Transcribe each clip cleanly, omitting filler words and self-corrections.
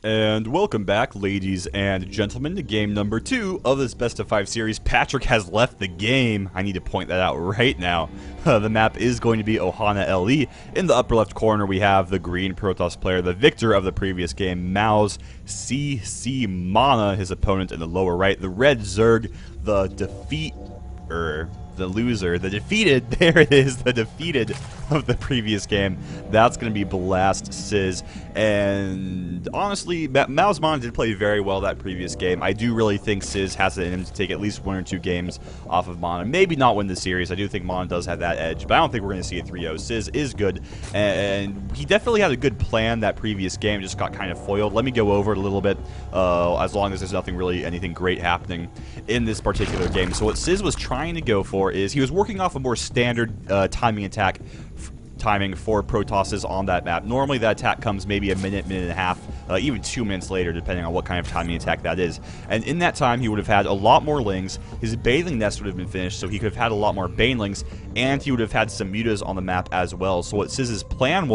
And welcome back, ladies and gentlemen, to game number 2 of this best of 5 series. Patrick has left the game. I need to point that out right now. The map is going to be Ohana LE. In the upper left corner, we have the green Protoss player, the victor of the previous game, Mao's CC Mana, his opponent in the lower right. The red Zerg, the defeated, there it is, the defeated of the previous game. That's going to be Blast Sizz. And honestly, Mao's Mana did play very well that previous game. I do really think Sizz has it in him to take at least 1 or 2 games off of Mana. Maybe not win the series. I do think Mana does have that edge, but I don't think we're going to see a 3-0. Sizz is good, and he definitely had a good plan that previous game, just got kind of foiled. Let me go over it a little bit, as long as there's anything great happening in this particular game. So what Sizz was trying to go for is he was working off a more standard timing attack timing for Protosses on that map. Normally that attack comes maybe a minute and a half, even 2 minutes later, depending on what kind of timing attack that is. And in that time, he would have had a lot more lings. His bathing nest would have been finished, so he could have had a lot more banelings, and he would have had some mutas on the map as well. So what Sizz's plan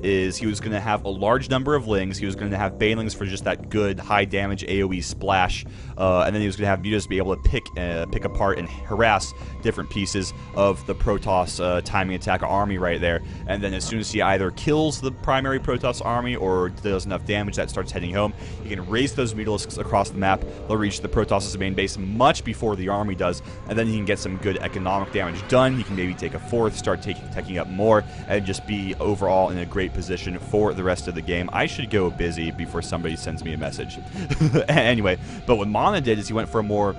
is he was going to have a large number of lings. He was going to have banelings for just that good high damage AoE splash, and then he was going to have mutas be able to pick apart and harass different pieces of the Protoss timing attack army right there. And then as soon as he either kills the primary Protoss army or does enough damage that starts heading home, he can raise those mutalisks across the map. They'll reach the Protoss' main base much before the army does, and then he can get some good economic damage done. He can maybe take a fourth, start taking up more, and just be overall in a great position for the rest of the game. I should go busy before somebody sends me a message. Anyway, but what Mana did is he went for a more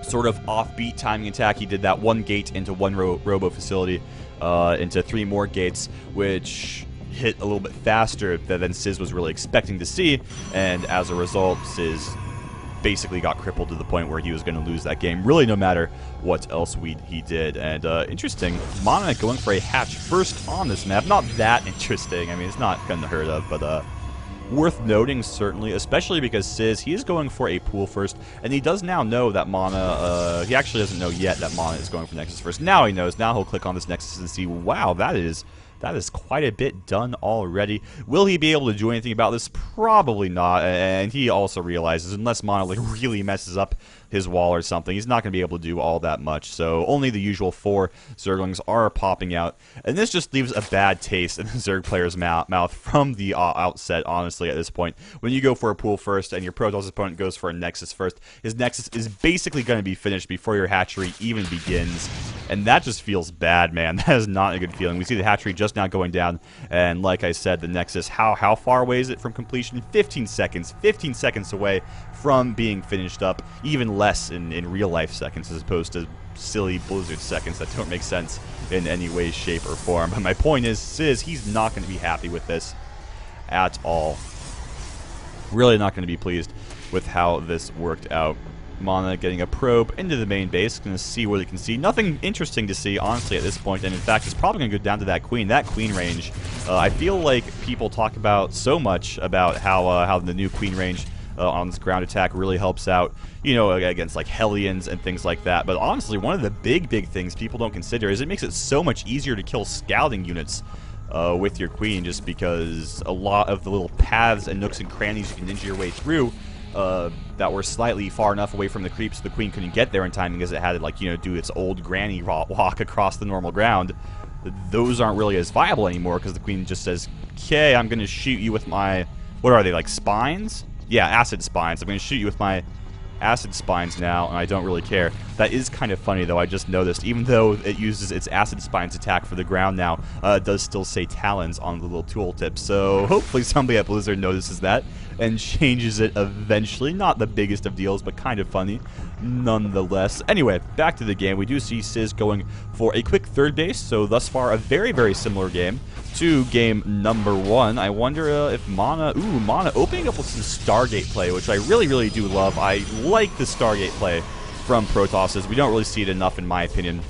sort of offbeat timing attack. He did that 1 gate into 1 robo facility, into 3 more gates, which hit a little bit faster than Sizz was really expecting to see, and as a result, Sizz basically got crippled to the point where he was going to lose that game, really no matter what else he did. And interesting, Mana going for a hatch first on this map. Not that interesting, I mean, it's not unheard of, but worth noting, certainly, especially because Sizz, he is going for a pool first, and he does now know that Mana, he actually doesn't know yet that Mana is going for Nexus first. Now he knows. Now he'll click on this Nexus and see, wow, that is quite a bit done already. Will he be able to do anything about this? Probably not, and he also realizes unless Mana like really messes up his wall or something, he's not going to be able to do all that much. So only the usual 4 Zerglings are popping out, and this just leaves a bad taste in the Zerg player's mouth from the outset, honestly, at this point. When you go for a pool first and your Protoss opponent goes for a Nexus first, his Nexus is basically going to be finished before your hatchery even begins, and that just feels bad, man. That is not a good feeling. We see the hatchery just now going down, and like I said, the Nexus, how far away is it from completion? 15 seconds. 15 seconds away from being finished up, even less in real life seconds as opposed to silly Blizzard seconds that don't make sense in any way, shape, or form. But my point is, Sizz, he's not going to be happy with this at all. Really not going to be pleased with how this worked out. Mana getting a probe into the main base, going to see what he can see. Nothing interesting to see, honestly, at this point, and in fact, it's probably going to go down to that queen. That queen range, I feel like people talk about so much about how the new queen range on this ground attack really helps out, you know, against like Hellions and things like that. But honestly, one of the big things people don't consider is it makes it so much easier to kill scouting units with your queen, just because a lot of the little paths and nooks and crannies you can ninja your way through that were slightly far enough away from the creeps so the queen couldn't get there in time because it had to, like, you know, do its old granny walk across the normal ground. Those aren't really as viable anymore because the queen just says, okay, I'm going to shoot you with my, what are they, like spines? Yeah, acid spines. I'm going to shoot you with my acid spines now, and I don't really care. That is kind of funny, though. I just noticed, even though it uses its acid spines attack for the ground now, it does still say talons on the little tooltip. So hopefully somebody at Blizzard notices that and changes it eventually. Not the biggest of deals, but kind of funny nonetheless. Anyway, back to the game. We do see Sizz going for a quick third base, so thus far a very similar game to game number 1. I wonder if Mana opening up with some Stargate play, which I really do love. I like the Stargate play from Protosses. We don't really see it enough, in my opinion.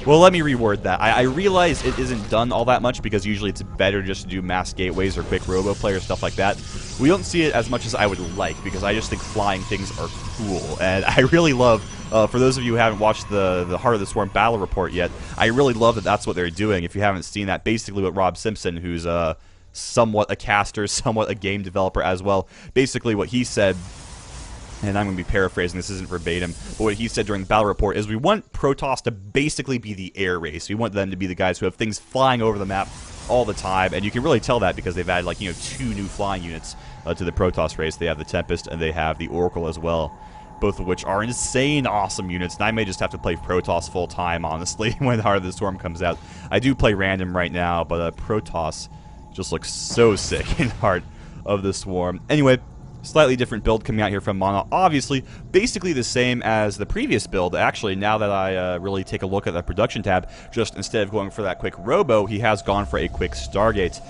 Well, let me reword that. I realize it isn't done all that much because usually it's better just to do mass gateways or quick robo play or stuff like that. We don't see it as much as I would like because I just think flying things are cool. And I really love, for those of you who haven't watched the Heart of the Swarm battle report yet, I really love that that's what they're doing. If you haven't seen that, basically what Rob Simpson, who's somewhat a caster, somewhat a game developer as well. Basically what he said, and I'm going to be paraphrasing, this isn't verbatim, but what he said during the battle report is we want Protoss to basically be the air race. We want them to be the guys who have things flying over the map all the time, and you can really tell that because they've added, like, 2 new flying units to the Protoss race. They have the Tempest and they have the Oracle as well, both of which are insane awesome units, and I may just have to play Protoss full time, honestly, when Heart of the Storm comes out. I do play random right now, but Protoss just looks so sick in Heart of the Swarm. Anyway, slightly different build coming out here from Mana. Obviously, basically the same as the previous build. Actually, now that I really take a look at the production tab, just instead of going for that quick Robo, he has gone for a quick Stargate.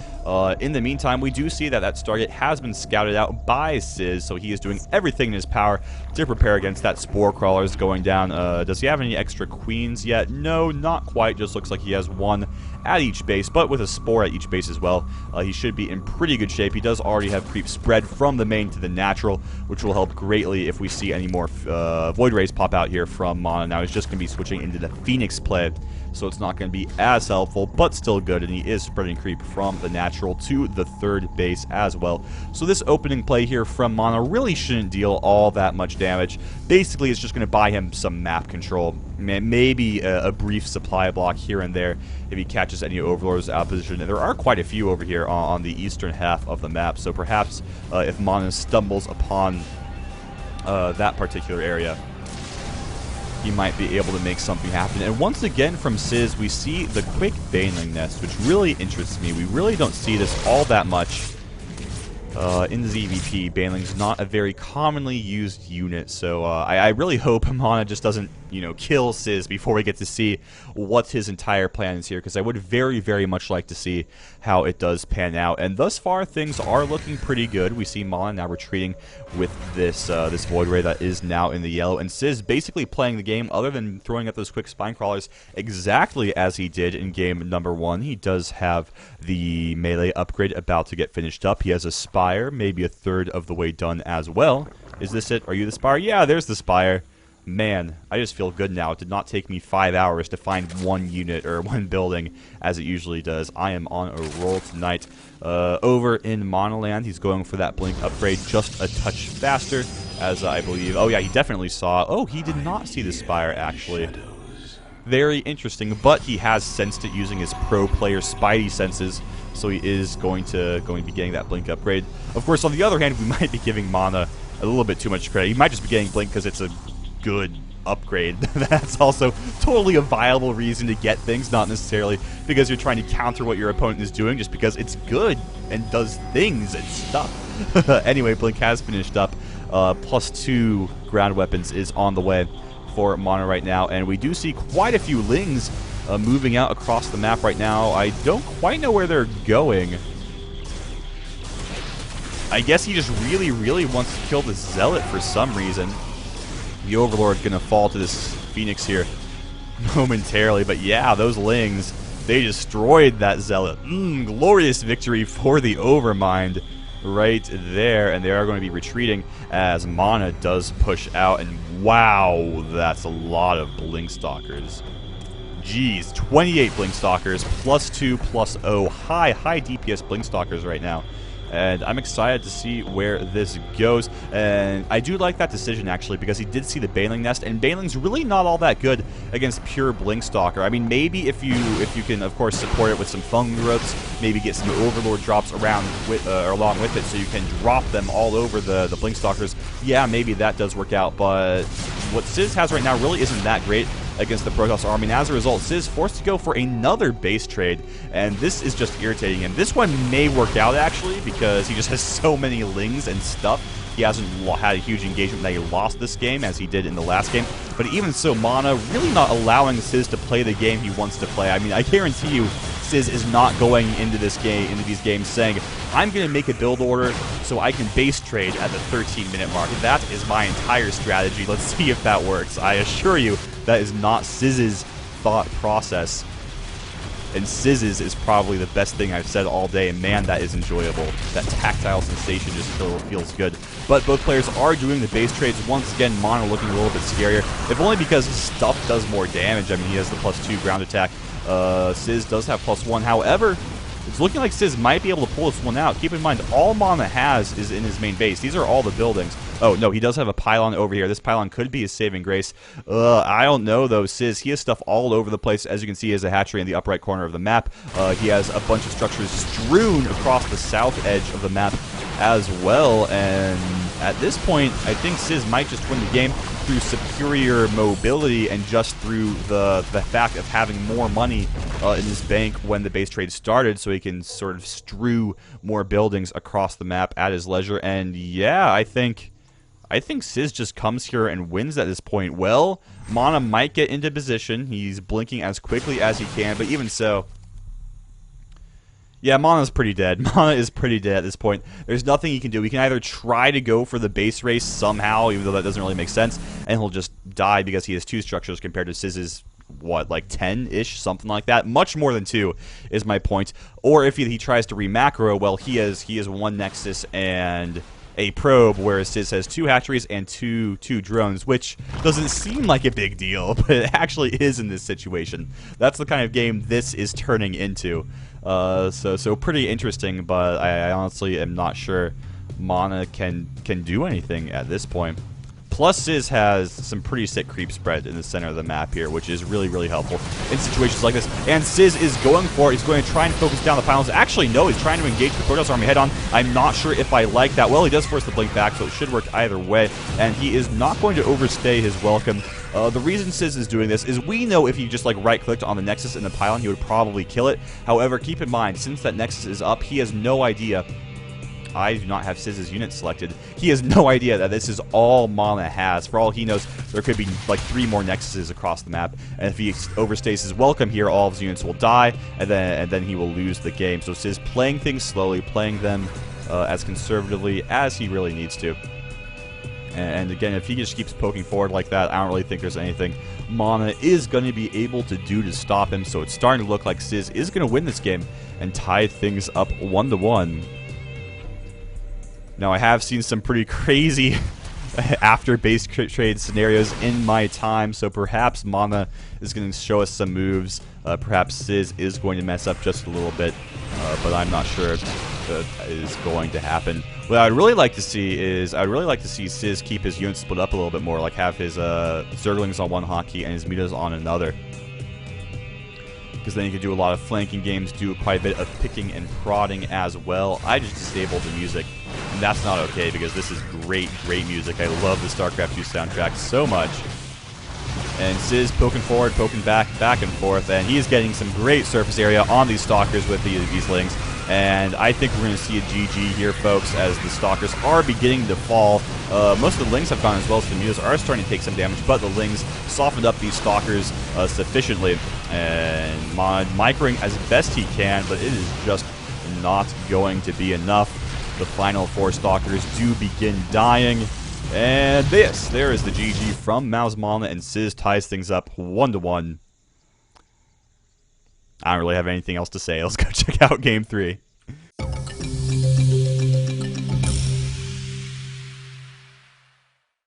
In the meantime, we do see that that Stargate has been scouted out by Sizz, so he is doing everything in his power to prepare against that Spore Crawlers going down. Does he have any extra Queens yet? No, not quite. Just looks like he has one at each base, but with a Spore at each base as well, he should be in pretty good shape. He does already have creep spread from the main to the natural, which will help greatly if we see any more Void Rays pop out here from Mana. Now he's just going to be switching into the Phoenix play, so it's not going to be as helpful, but still good, and he is spreading creep from the natural to the third base as well. So this opening play here from Mana really shouldn't deal all that much damage. Basically, it's just going to buy him some map control, maybe a brief supply block here and there if he catches any Overlords out of position. And there are quite a few over here on the eastern half of the map, so perhaps if Mana stumbles upon that particular area, he might be able to make something happen. And once again from Sizz, we see the quick Baneling Nest, which really interests me. We really don't see this all that much in the ZVP. Baneling's not a very commonly used unit, so I really hope Mana just doesn't, kill Sizz before we get to see what his entire plan is here, because I would very, very much like to see how it does pan out. And thus far, things are looking pretty good. We see Mana now retreating with this this Void Ray that is now in the yellow, and Sizz basically playing the game, other than throwing up those quick Spine Crawlers, exactly as he did in game number 1. He does have the melee upgrade about to get finished up. He has a Spire, maybe a third of the way done as well. Is this it? Are you the Spire? Yeah, there's the Spire. Man, I just feel good now. It did not take me 5 hours to find one unit or one building as it usually does. I am on a roll tonight. Over in Monoland, he's going for that Blink upgrade just a touch faster, as I believe. Oh yeah, he definitely saw. Oh, he did not see the Spire, actually. Very interesting, but he has sensed it using his pro player Spidey senses, so he is going to be getting that Blink upgrade. Of course, on the other hand, we might be giving Mana a little bit too much credit. He might just be getting Blink because it's a good upgrade. That's also totally a viable reason to get things, not necessarily because you're trying to counter what your opponent is doing, just because it's good and does things and stuff. Anyway, Blink has finished up. +2 ground weapons is on the way for Mana right now, and we do see quite a few Lings moving out across the map right now. I don't quite know where they're going. I guess he just really, really wants to kill the Zealot for some reason. The Overlord gonna fall to this Phoenix here momentarily, but yeah, those Lings, they destroyed that Zealot. Glorious victory for the Overmind right there, and they are going to be retreating as Mana does push out, and wow, that's a lot of Blink Stalkers. Jeez, 28 Blink Stalkers, +2, +0, high DPS Blink Stalkers right now. And I'm excited to see where this goes. And I do like that decision, actually, because he did see the Baneling Nest, and Baneling's really not all that good against pure Blinkstalker. I mean, maybe if you can, of course, support it with some Fung Ropes, maybe get some Overlord drops around with, along with it, so you can drop them all over the Blinkstalkers. Yeah, maybe that does work out, but what Sizz has right now really isn't that great against the Protoss army, and as a result, Sizz forced to go for another base trade, and this is just irritating him. This one may work out, actually, because he just has so many Lings and stuff. He hasn't had a huge engagement that he lost this game, as he did in the last game, but even so, Mana really not allowing Sizz to play the game he wants to play. I mean, I guarantee you, Sizz is not going into this game, into these games saying, I'm going to make a build order so I can base trade at the 13-minute mark. That is my entire strategy. Let's see if that works. I assure you, that is not Sizz's thought process. And Sizz's is probably the best thing I've said all day, and man, that is enjoyable. That tactile sensation just feels good. But both players are doing the base trades. Once again, Mana looking a little bit scarier, if only because his stuff does more damage. I mean, he has the +2 ground attack. Sizz does have +1. However, It's looking like Sizz might be able to pull this one out. Keep in mind, all Mana has is in his main base. These are all the buildings. Oh, no, he does have a pylon over here. This pylon could be his saving grace. I don't know, though. Sizz, he has stuff all over the place. As you can see, he has a hatchery in the upright corner of the map. He has a bunch of structures strewn across the south edge of the map as well. And at this point, I think Sizz might just win the game through superior mobility and just through the fact of having more money in his bank when the base trade started, so he can sort of strew more buildings across the map at his leisure. And yeah, I think Sizz just comes here and wins at this point. Well, Mana might get into position. He's blinking as quickly as he can, but even so, yeah, Mana's pretty dead. Mana is pretty dead at this point. There's nothing he can do. He can either try to go for the base race somehow, even though that doesn't really make sense, and he'll just die because he has 2 structures compared to Sizz's, what, like 10-ish, something like that. Much more than 2 is my point. Or if he tries to re-macro, well, he has 1 Nexus and a probe, whereas Sizz has 2 hatcheries and two drones, which doesn't seem like a big deal, but it actually is in this situation. That's the kind of game this is turning into. So pretty interesting, but I honestly am not sure Mana can do anything at this point. Plus, Sizz has some pretty sick creep spread in the center of the map here, which is really, really helpful in situations like this. And Sizz is going for it. He's going to try and focus down the pylons. Actually, no, he's trying to engage the Protoss army head-on. I'm not sure if I like that. Well, he does force the blink back, so it should work either way. And he is not going to overstay his welcome. The reason Sizz is doing this is we know if he just like right-clicked on the Nexus in the pylon, he would probably kill it. However, keep in mind, since that Nexus is up, he has no idea. I do not have Sizz's unit selected. He has no idea that this is all Mana has. For all he knows, there could be like 3 more Nexuses across the map, and if he overstays his welcome here, all of his units will die, and then he will lose the game. So Sizz playing things slowly, playing them as conservatively as he really needs to. And again, if he just keeps poking forward like that, I don't really think there's anything Mana is going to be able to do to stop him. So it's starting to look like Sizz is going to win this game and tie things up 1-1. Now, I have seen some pretty crazy after base trade scenarios in my time, so perhaps Mana is going to show us some moves. Perhaps Sizz is going to mess up just a little bit, but I'm not sure if that is going to happen. What I'd really like to see is, Sizz keep his units split up a little bit more, like have his Zerglings on one hotkey and his Mitas on another. Because then you can do a lot of flanking games, do quite a bit of picking and prodding as well. I just disabled the music, and that's not okay because this is great, great music. I love the StarCraft 2 soundtrack so much. And Sizz poking forward, poking back, back and forth, and he is getting some great surface area on these Stalkers with these Lings. And I think we're going to see a GG here, folks, as the Stalkers are beginning to fall. Most of the Lings have gone as well, so the Mutas are starting to take some damage, but the Lings softened up these Stalkers sufficiently. And microing as best he can, but it is just not going to be enough. The final 4 Stalkers do begin dying. And there is the GG from Mana, and Sizz ties things up 1-1. I don't really have anything else to say. Let's go check out Game 3.